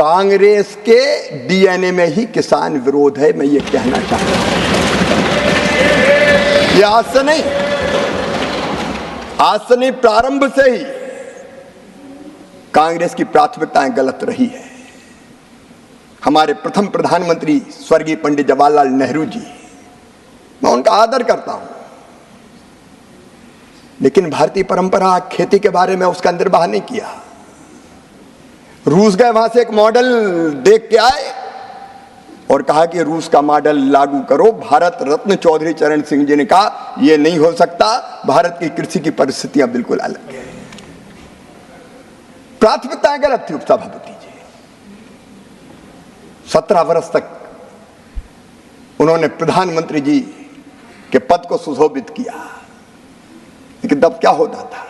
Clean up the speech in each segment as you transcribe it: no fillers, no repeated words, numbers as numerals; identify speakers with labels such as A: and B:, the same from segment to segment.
A: कांग्रेस के डीएनए में ही किसान विरोध है, मैं ये कहना चाहता हूं। ये आज से नहीं, प्रारंभ से ही कांग्रेस की प्राथमिकताएं गलत रही है। हमारे प्रथम प्रधानमंत्री स्वर्गीय पंडित जवाहरलाल नेहरू जी, मैं उनका आदर करता हूं, लेकिन भारतीय परंपरा खेती के बारे में उसका निर्वाह नहीं किया। रूस गए, वहां से एक मॉडल देख के आए और कहा कि रूस का मॉडल लागू करो। भारत रत्न चौधरी चरण सिंह जी ने कहा यह नहीं हो सकता, भारत की कृषि की परिस्थितियां बिल्कुल अलग है। प्राथमिकताएं गलत थी उपसभापति जी। 17 वर्ष तक उन्होंने प्रधानमंत्री जी के पद को सुशोभित किया, लेकिन तब क्या होता था?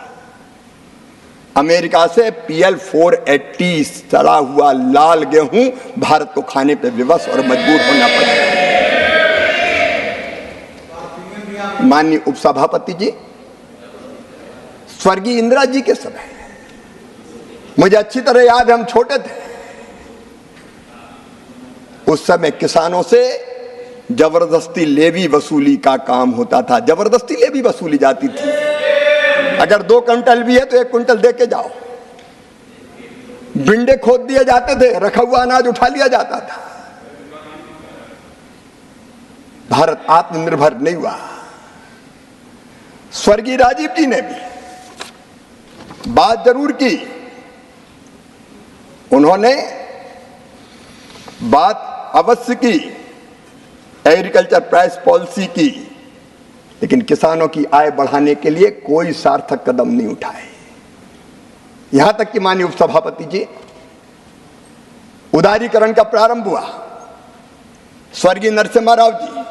A: अमेरिका से PL 480 सड़ा हुआ लाल गेहूं भारत को खाने पे विवश और मजबूर होना पड़ा। माननीय उपसभापति जी, स्वर्गीय इंदिरा जी के समय, मुझे अच्छी तरह याद है, हम छोटे थे, उस समय किसानों से जबरदस्ती लेवी वसूली का काम होता था। जबरदस्ती लेवी वसूली जाती थी। अगर 2 क्विंटल भी है तो 1 क्विंटल दे के जाओ। बिंडे खोद दिए जाते थे, रखा हुआ अनाज उठा लिया जाता था। भारत आत्मनिर्भर नहीं हुआ। स्वर्गीय राजीव जी ने भी बात जरूर की, उन्होंने बात अवश्य की एग्रीकल्चर प्राइस पॉलिसी की, लेकिन किसानों की आय बढ़ाने के लिए कोई सार्थक कदम नहीं उठाए। यहां तक कि माननीय उपसभापति जी, उदारीकरण का प्रारंभ हुआ। स्वर्गीय नरसिम्हा राव जी,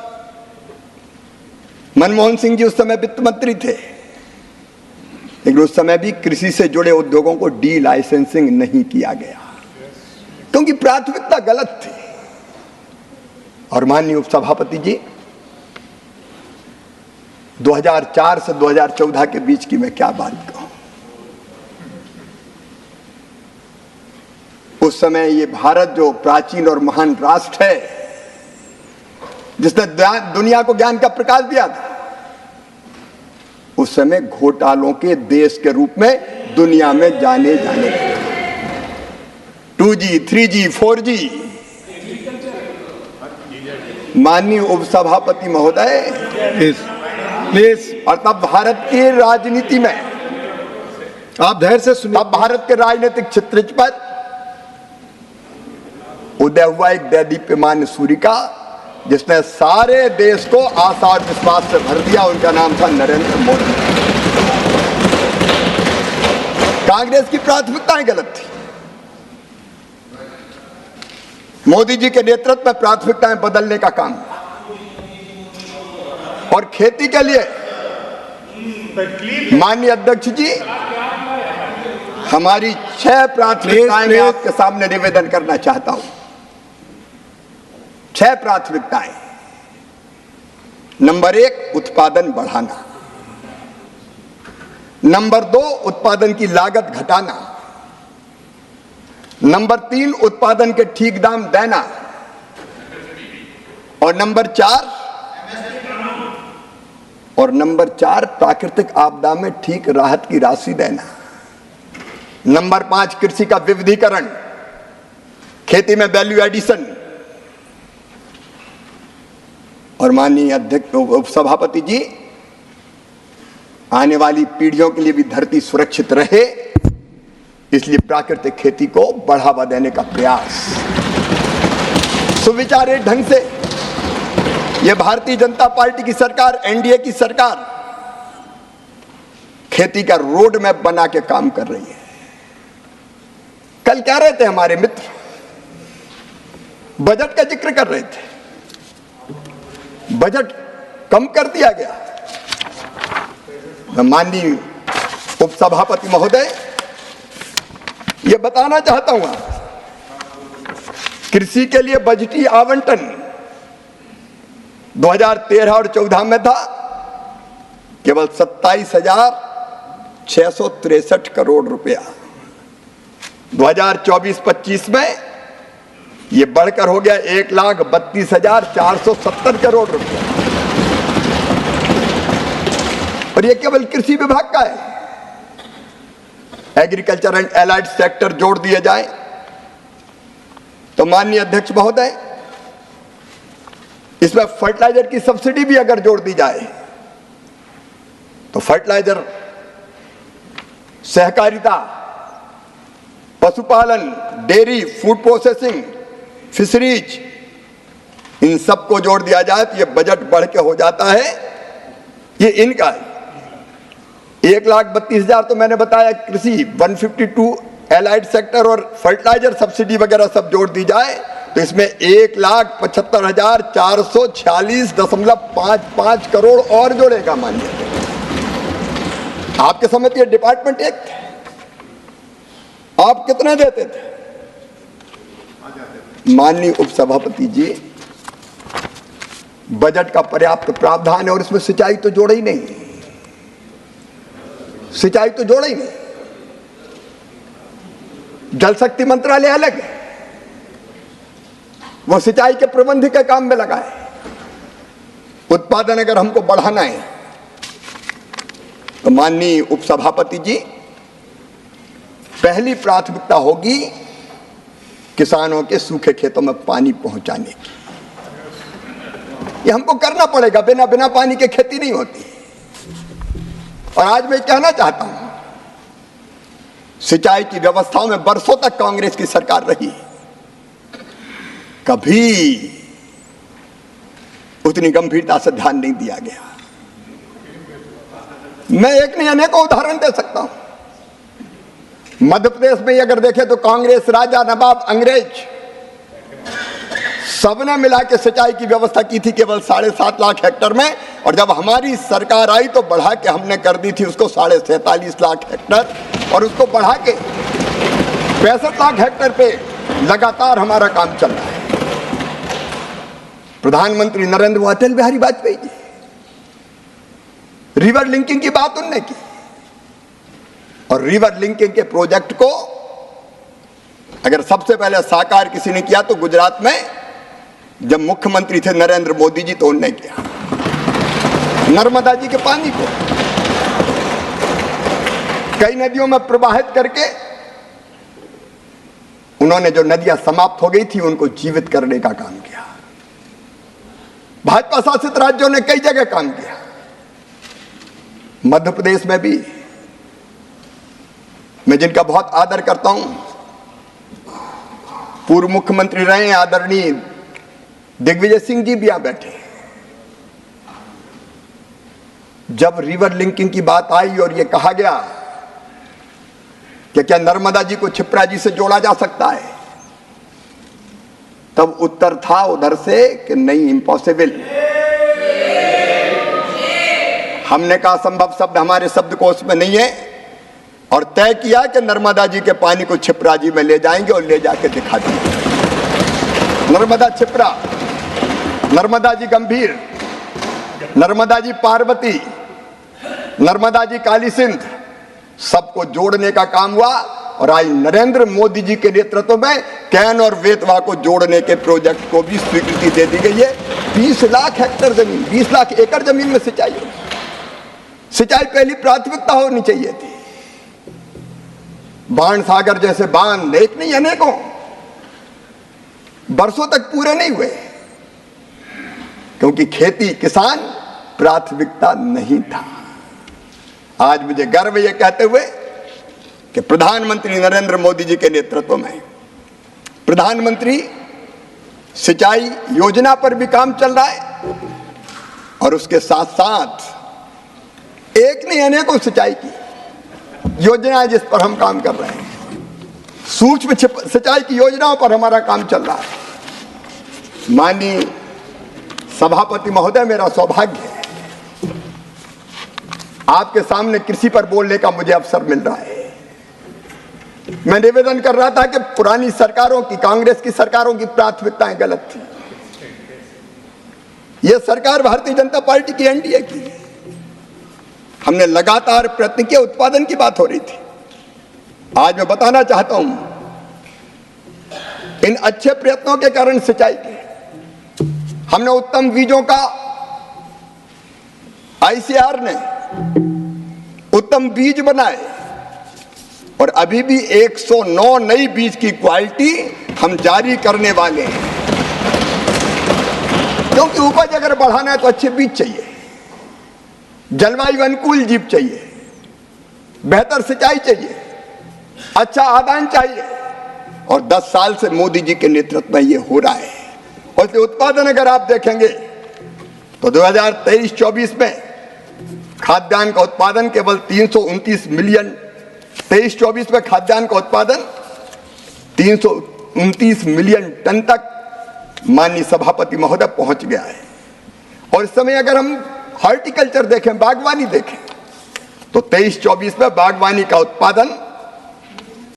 A: मनमोहन सिंह जी उस समय वित्त मंत्री थे, लेकिन उस समय भी कृषि से जुड़े उद्योगों को डी लाइसेंसिंग नहीं किया गया, क्योंकि प्राथमिकता गलत थी। और माननीय उपसभापति जी, 2004 से 2014 के बीच की मैं क्या बात कहूं। उस समय ये भारत जो प्राचीन और महान राष्ट्र है, जिसने दुनिया को ज्ञान का प्रकाश दिया था, उस समय घोटालों के देश के रूप में दुनिया में जाने लगे। 2G, 3G, 4G। माननीय उपसभापति महोदय, प्लीज। और तब भारत की राजनीति में,
B: आप धैर्य से सुनिए,
A: तब भारत के राजनीतिक चित्र पर उदय हुआ एक दैदीप्यमान सूर्य का, जिसने सारे देश को आशा और विश्वास से भर दिया। उनका नाम था नरेंद्र मोदी। कांग्रेस की प्राथमिकताएं गलत थी। मोदी जी के नेतृत्व में प्राथमिकताएं बदलने का काम हुआ। और खेती के लिए माननीय अध्यक्ष जी, हमारी 6 प्राथमिकताएं मैं आपके सामने निवेदन करना चाहता हूं। 6 प्राथमिकताएं। नंबर 1, उत्पादन बढ़ाना। नंबर 2, उत्पादन की लागत घटाना। नंबर 3, उत्पादन के ठीक दाम देना। और नंबर 4, प्राकृतिक आपदा में ठीक राहत की राशि देना। नंबर 5, कृषि का विविधीकरण, खेती में वैल्यू एडिशन। और माननीय अध्यक्ष उपसभापति जी, आने वाली पीढ़ियों के लिए भी धरती सुरक्षित रहे, इसलिए प्राकृतिक खेती को बढ़ावा देने का प्रयास सुविचारित ढंग से यह भारतीय जनता पार्टी की सरकार, एनडीए की सरकार खेती का रोड मैप बना के काम कर रही है। कल कह रहे थे हमारे मित्र, बजट का जिक्र कर रहे थे, बजट कम कर दिया गया। मैं माननीय उपसभापति महोदय यह बताना चाहता हूं, कृषि के लिए बजटीय आवंटन 2013 और 14 में था केवल 27,663 करोड़ रुपया। 2024-25 में ये बढ़कर हो गया 1,32,470 करोड़ रुपया, और ये केवल कृषि विभाग का है। एग्रीकल्चर एंड एलाइड सेक्टर जोड़ दिए जाए तो माननीय अध्यक्ष महोदय, इसमें फर्टिलाइजर की सब्सिडी भी अगर जोड़ दी जाए तो फर्टिलाइजर, सहकारिता, पशुपालन, डेयरी, फूड प्रोसेसिंग, फिशरीज, इन सबको जोड़ दिया जाए तो ये बजट बढ़ के हो जाता है, ये इनका है 1,32,000 तो मैंने बताया कृषि, 152 एलाइड सेक्टर और फर्टिलाइजर सब्सिडी वगैरह सब जोड़ दी जाए तो इसमें 1,75,446.55 करोड़ और जोड़ेगा। मानिए आपके समय ये डिपार्टमेंट एक थे, आप कितने देते थे? माननीय उपसभापति जी, बजट का पर्याप्त प्रावधान है और इसमें सिंचाई तो जोड़ा ही नहीं, सिंचाई तो जोड़ा ही नहीं। जल शक्ति मंत्रालय अलग है, वो सिंचाई के प्रबंध के काम में लगा है। उत्पादन अगर हमको बढ़ाना है तो माननीय उपसभापति जी, पहली प्राथमिकता होगी किसानों के सूखे खेतों में पानी पहुंचाने की। ये हमको करना पड़ेगा, बिना पानी के खेती नहीं होती। और आज मैं कहना चाहता हूं, सिंचाई की व्यवस्थाओं में बरसों तक कांग्रेस की सरकार रही, कभी उतनी गंभीरता से ध्यान नहीं दिया गया। मैं एक नहीं अनेकों उदाहरण दे सकता हूं। मध्य प्रदेश में अगर देखें तो कांग्रेस, राजा, नवाब, अंग्रेज सबने मिला के सिंचाई की व्यवस्था की थी केवल 7.5 लाख हेक्टर में, और जब हमारी सरकार आई तो बढ़ा के हमने कर दी थी उसको 47.5 लाख हेक्टर, और उसको बढ़ा के 65 लाख हेक्टर पे लगातार हमारा काम चल रहा है। प्रधानमंत्री नरेंद्र मोदी, अटल बिहारी वाजपेयी जी, रिवर लिंकिंग की बात उनने की, और रिवर लिंकिंग के प्रोजेक्ट को अगर सबसे पहले साकार किसी ने किया तो गुजरात में जब मुख्यमंत्री थे नरेंद्र मोदी जी, तो उनने किया। नर्मदा जी के पानी को कई नदियों में प्रवाहित करके उन्होंने जो नदियां समाप्त हो गई थी उनको जीवित करने का काम किया। भाजपा शासित राज्यों ने कई जगह काम किया, मध्य प्रदेश में भी। मैं जिनका बहुत आदर करता हूं, पूर्व मुख्यमंत्री रहे आदरणीय दिग्विजय सिंह जी भी यहां बैठे। जब रिवर लिंकिंग की बात आई और यह कहा गया कि क्या नर्मदा जी को क्षिप्रा जी से जोड़ा जा सकता है, तब उत्तर था उधर से कि नहीं, इम्पॉसिबल। हमने कहा संभव शब्द हमारे शब्दकोश में नहीं है, और तय किया कि नर्मदा जी के पानी को क्षिप्रा जी में ले जाएंगे और ले जाके दिखा देंगे। नर्मदा क्षिप्रा, नर्मदा जी गंभीर, नर्मदा जी पार्वती, नर्मदा जी काली सिंध, सबको जोड़ने का काम हुआ। और आज नरेंद्र मोदी जी के नेतृत्व में कैन और बेतवा को जोड़ने के प्रोजेक्ट को भी स्वीकृति दे दी गई है। 20 लाख हेक्टर जमीन, 20 लाख एकड़ जमीन में सिंचाई हो। सिंचाई पहली प्राथमिकता होनी चाहिए थी। बाण सागर जैसे बांध एक नहीं अनेकों बरसों तक पूरे नहीं हुए, क्योंकि खेती, किसान प्राथमिकता नहीं था। आज मुझे गर्व यह कहते हुए कि प्रधानमंत्री नरेंद्र मोदी जी के नेतृत्व में प्रधानमंत्री सिंचाई योजना पर भी काम चल रहा है, और उसके साथ साथ एक नहीं अनेकों सिंचाई की योजनाएं जिस पर हम काम कर रहे हैं। सूक्ष्म सिंचाई की योजनाओं पर हमारा काम चल रहा है। माननीय सभापति महोदय, मेरा सौभाग्य है आपके सामने कृषि पर बोलने का मुझे अवसर मिल रहा है। मैं निवेदन कर रहा था कि पुरानी सरकारों की, कांग्रेस की सरकारों की प्राथमिकताएं गलत थी। यह सरकार भारतीय जनता पार्टी की, एनडीए की। हमने लगातार प्रयत्न किए, उत्पादन की बात हो रही थी। आज मैं बताना चाहता हूं इन अच्छे प्रयत्नों के कारण सिंचाई की हमने उत्तम बीजों का आईसीआर ने उत्तम बीज बनाए और अभी भी 109 नई बीज की क्वालिटी हम जारी करने वाले हैं, क्योंकि उपज अगर बढ़ाना है तो अच्छे बीज चाहिए, जलवायु अनुकूल जीव चाहिए, बेहतर सिंचाई चाहिए, अच्छा आदान चाहिए। और 10 साल से मोदी जी के नेतृत्व में ये हो रहा है। और इसलिए उत्पादन अगर आप देखेंगे तो 2023-24 में खाद्यान्न का उत्पादन केवल 329 मिलियन, 23-24 में खाद्यान्न का उत्पादन 329 मिलियन टन तक माननीय सभापति महोदय पहुंच गया है। और इस समय अगर हम हॉर्टिकल्चर देखें, बागवानी देखें, तो 23-24 में बागवानी का उत्पादन